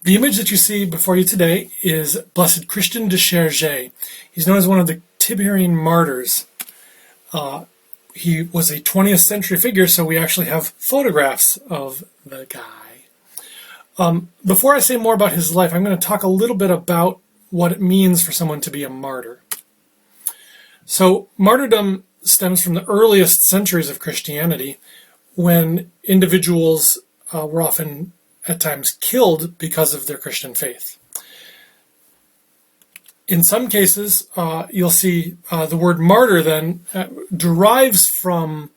The image that you see before you today is Blessed Christian de Chergé. He's known as one of the Tibhirine martyrs. He was a 20th century figure, so we actually have photographs of the guy. Before I say more about his life, I'm going to talk a little bit about what it means for someone to be a martyr. So martyrdom stems from the earliest centuries of Christianity, when individuals were often at times killed because of their Christian faith. In some cases, you'll see the word martyr then derives from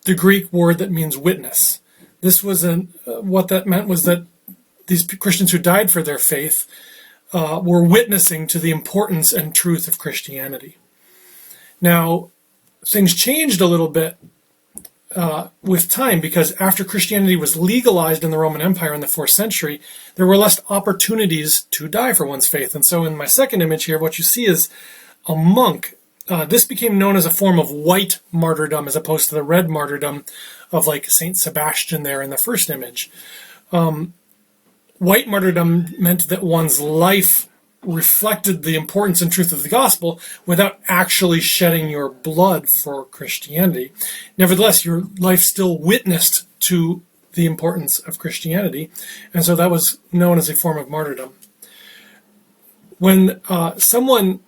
the Greek word that means witness. This was what that meant was that these Christians who died for their faith were witnessing to the importance and truth of Christianity. Now, things changed a little bit with time, because after Christianity was legalized in the Roman Empire in the 4th century, there were less opportunities to die for one's faith. And so in my second image here, what you see is a monk. This became known as a form of white martyrdom as opposed to the red martyrdom of like Saint Sebastian there in the first image. White martyrdom meant that one's life reflected the importance and truth of the gospel without actually shedding your blood for Christianity. Nevertheless, your life still witnessed to the importance of Christianity, and so that was known as a form of martyrdom. When someone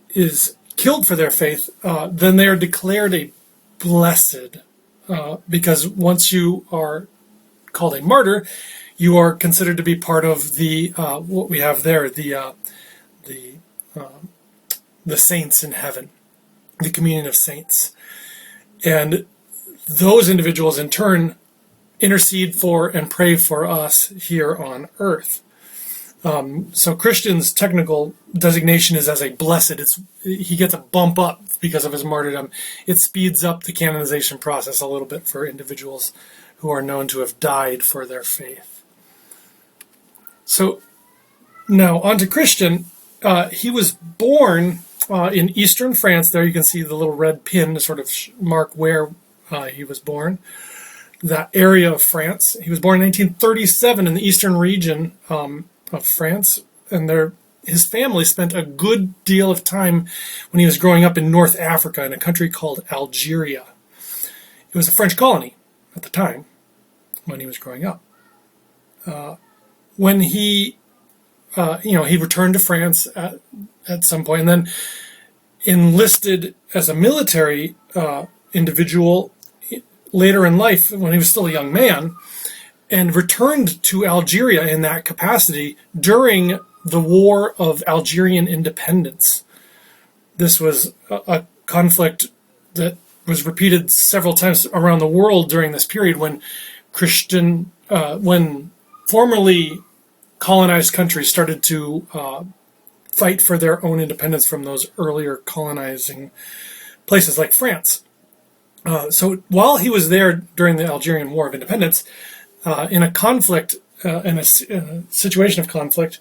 is killed for their faith, then they are declared a blessed, because once you are called a martyr, you are considered to be part of the what we have there, the saints in heaven, the communion of saints, and those individuals in turn intercede for and pray for us here on earth. So Christian's technical designation is as a blessed. He gets a bump up because of his martyrdom. It speeds up the canonization process a little bit for individuals who are known to have died for their faith. So now on to Christian. He was born in eastern France. There you can see the little red pin to sort of mark where he was born, that area of France. He was born in 1937 in the eastern region of France, and his family spent a good deal of time when he was growing up in North Africa in a country called Algeria. It was a French colony at the time when he was growing up. When he returned to France at some point, and then enlisted as a military individual later in life when he was still a young man, and returned to Algeria in that capacity during the War of Algerian Independence. This was a conflict that was repeated several times around the world during this period when when formerly colonized countries started to fight for their own independence from those earlier colonizing places like France. So while he was there during the Algerian War of Independence, in a conflict, in a situation of conflict,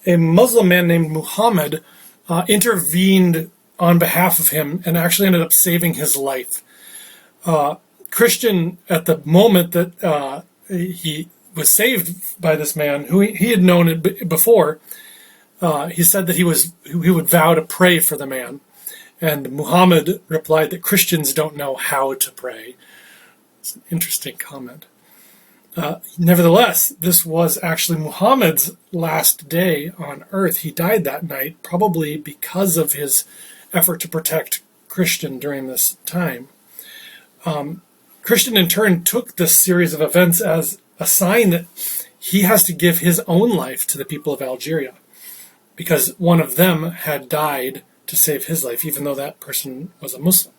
a Muslim man named Muhammad intervened on behalf of him and actually ended up saving his life. Christian, at the moment that he was saved by this man, who he had known it before, he said that he would vow to pray for the man. And Muhammad replied that Christians don't know how to pray. It's an interesting comment. Nevertheless, this was actually Muhammad's last day on earth. He died that night, probably because of his effort to protect Christian during this time. Christian, in turn, took this series of events as a sign that he has to give his own life to the people of Algeria, because one of them had died to save his life, even though that person was a Muslim.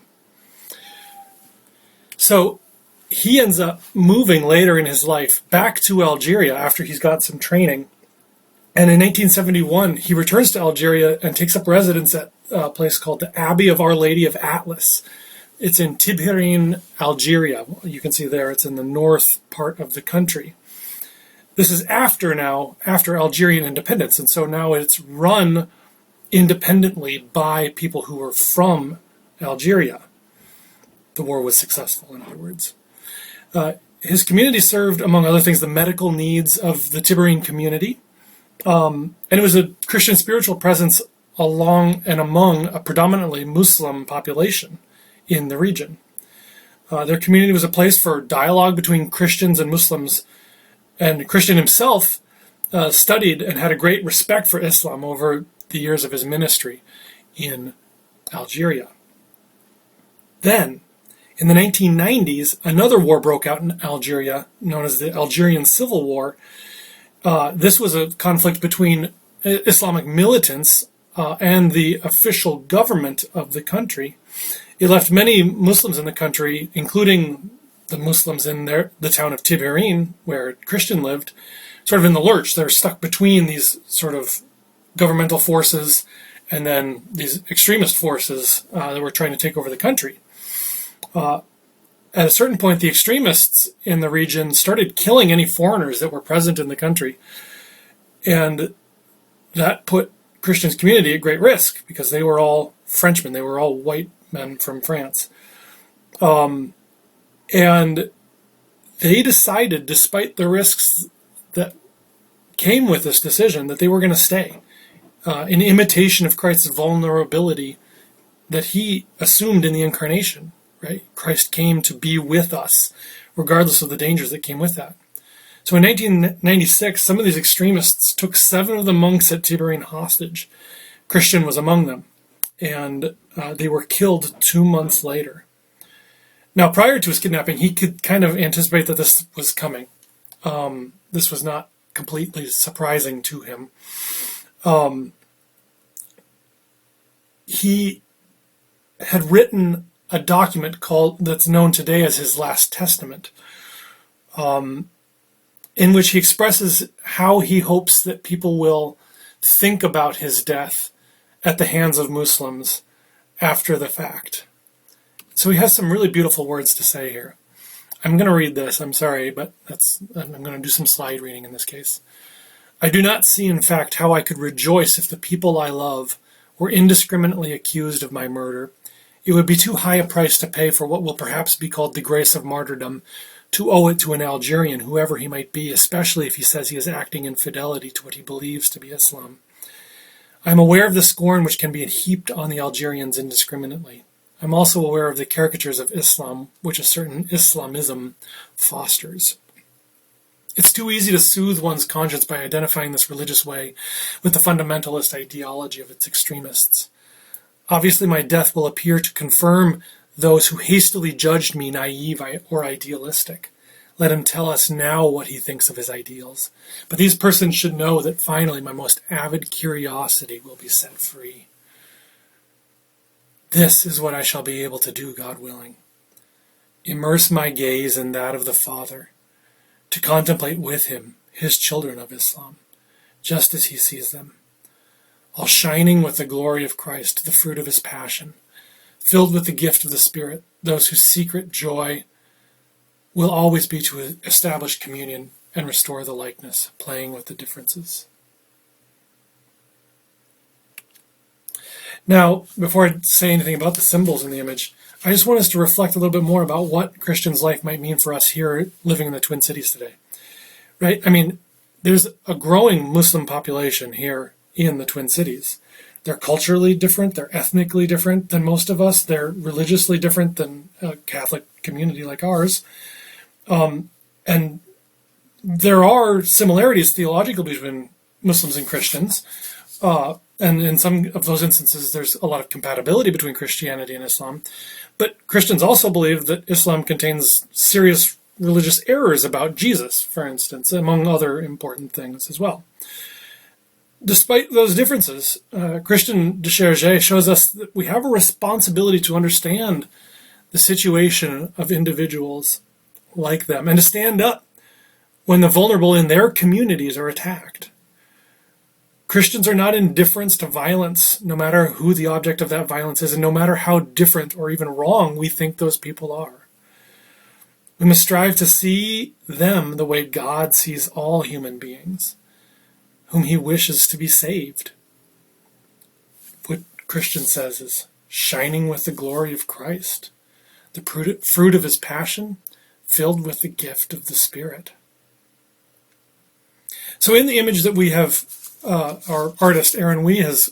So he ends up moving later in his life back to Algeria after he's got some training. And in 1871, he returns to Algeria and takes up residence at a place called the Abbey of Our Lady of Atlas. It's in Tibhirine, Algeria. You can see there, it's in the north part of the country. This is after Algerian independence, and so now it's run independently by people who were from Algeria. The war was successful, in other words. His community served, among other things, the medical needs of the Tibhirine community. And it was a Christian spiritual presence along and among a predominantly Muslim population in the region. Their community was a place for dialogue between Christians and Muslims, and Christian himself studied and had a great respect for Islam over the years of his ministry in Algeria. Then, in the 1990s, another war broke out in Algeria, known as the Algerian Civil War. This was a conflict between Islamic militants and the official government of the country. It left many Muslims in the country, including the Muslims in the town of Tibhirine, where Christian lived, sort of in the lurch. They're stuck between these sort of governmental forces and then these extremist forces that were trying to take over the country. At a certain point, the extremists in the region started killing any foreigners that were present in the country. And that put Christian's community at great risk because they were all Frenchmen. They were all white men from France. And they decided, despite the risks that came with this decision, that they were going to stay in imitation of Christ's vulnerability that he assumed in the incarnation. Right? Christ came to be with us, regardless of the dangers that came with that. So in 1996, some of these extremists took 7 of the monks at Tibhirine hostage. Christian was among them, and they were killed 2 months later. Now, prior to his kidnapping, he could kind of anticipate that this was coming. This was not completely surprising to him. He had written a document that's known today as his Last Testament, in which he expresses how he hopes that people will think about his death at the hands of Muslims after the fact. So he has some really beautiful words to say here. I'm going to read this. I'm sorry, but I'm going to do some slide reading in this case. I do not see, in fact, how I could rejoice if the people I love were indiscriminately accused of my murder. It would be too high a price to pay for what will perhaps be called the grace of martyrdom, to owe it to an Algerian, whoever he might be, especially if he says he is acting in fidelity to what he believes to be Islam. I am aware of the scorn which can be heaped on the Algerians indiscriminately. I am also aware of the caricatures of Islam which a certain Islamism fosters. It's too easy to soothe one's conscience by identifying this religious way with the fundamentalist ideology of its extremists. Obviously, my death will appear to confirm those who hastily judged me naive or idealistic. Let him tell us now what he thinks of his ideals. But these persons should know that finally my most avid curiosity will be set free. This is what I shall be able to do, God willing. Immerse my gaze in that of the Father, to contemplate with him his children of Islam, just as he sees them, all shining with the glory of Christ, the fruit of his passion, filled with the gift of the Spirit, those whose secret joy will always be to establish communion and restore the likeness, playing with the differences. Now, before I say anything about the symbols in the image, I just want us to reflect a little bit more about what Christian's life might mean for us here living in the Twin Cities today. Right? I mean, there's a growing Muslim population here in the Twin Cities. They're culturally different, they're ethnically different than most of us, they're religiously different than a Catholic community like ours. And there are similarities theologically between Muslims and Christians. And in some of those instances, there's a lot of compatibility between Christianity and Islam. But Christians also believe that Islam contains serious religious errors about Jesus, for instance, among other important things as well. Despite those differences, Christian de Chergé shows us that we have a responsibility to understand the situation of individuals like them and to stand up when the vulnerable in their communities are attacked. Christians are not indifferent to violence, no matter who the object of that violence is, and no matter how different or even wrong we think those people are. We must strive to see them the way God sees all human beings, whom he wishes to be saved. What Christian says is shining with the glory of Christ, the fruit of his passion, filled with the gift of the Spirit. So in the image that we have, our artist Aaron Wee has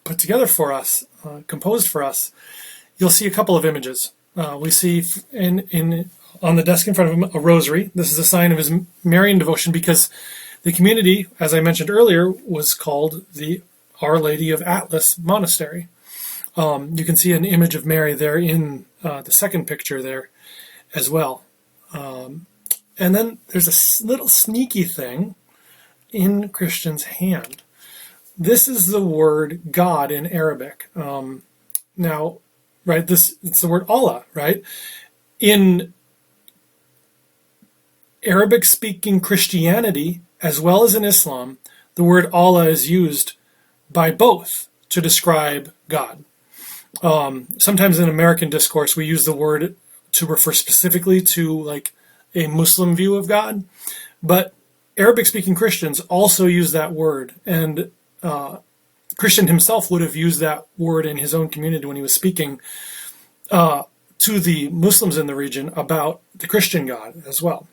put together for us, composed for us, you'll see a couple of images. We see on the desk in front of him a rosary. This is a sign of his Marian devotion because the community, as I mentioned earlier, was called the Our Lady of Atlas Monastery. You can see an image of Mary there in the second picture there as well. And then there's a little sneaky thing in Christian's hand. This is the word God in Arabic. Now, right, it's the word Allah, right? In Arabic-speaking Christianity, as well as in Islam, the word Allah is used by both to describe God. Sometimes in American discourse, we use the word to refer specifically to like a Muslim view of God, but Arabic-speaking Christians also use that word, and Christian himself would have used that word in his own community when he was speaking to the Muslims in the region about the Christian God as well.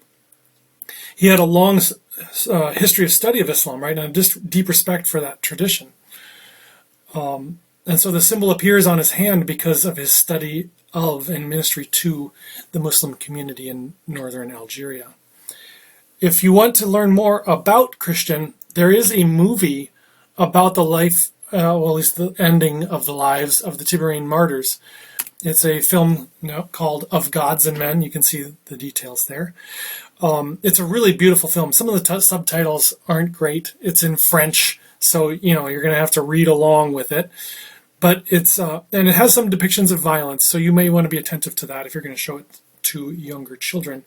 He had a long history of study of Islam, right, and a deep respect for that tradition. And so the symbol appears on his hand because of his study of and ministry to the Muslim community in northern Algeria. If you want to learn more about Christian, there is a movie about the life, well, at least the ending of the lives of the Tibhirine martyrs. It's a film called Of Gods and Men. You can see the details there. It's a really beautiful film. Some of the subtitles aren't great. It's in French, so you're going to have to read along with it. But it's and it has some depictions of violence, so you may want to be attentive to that if you're going to show it to younger children.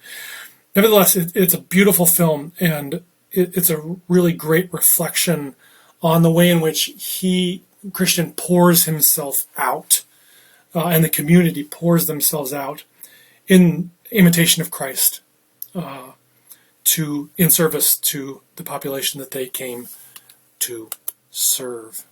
Nevertheless, it's a beautiful film, and it's a really great reflection on the way in which Christian, pours himself out, and the community pours themselves out in imitation of Christ, in service to the population that they came to serve.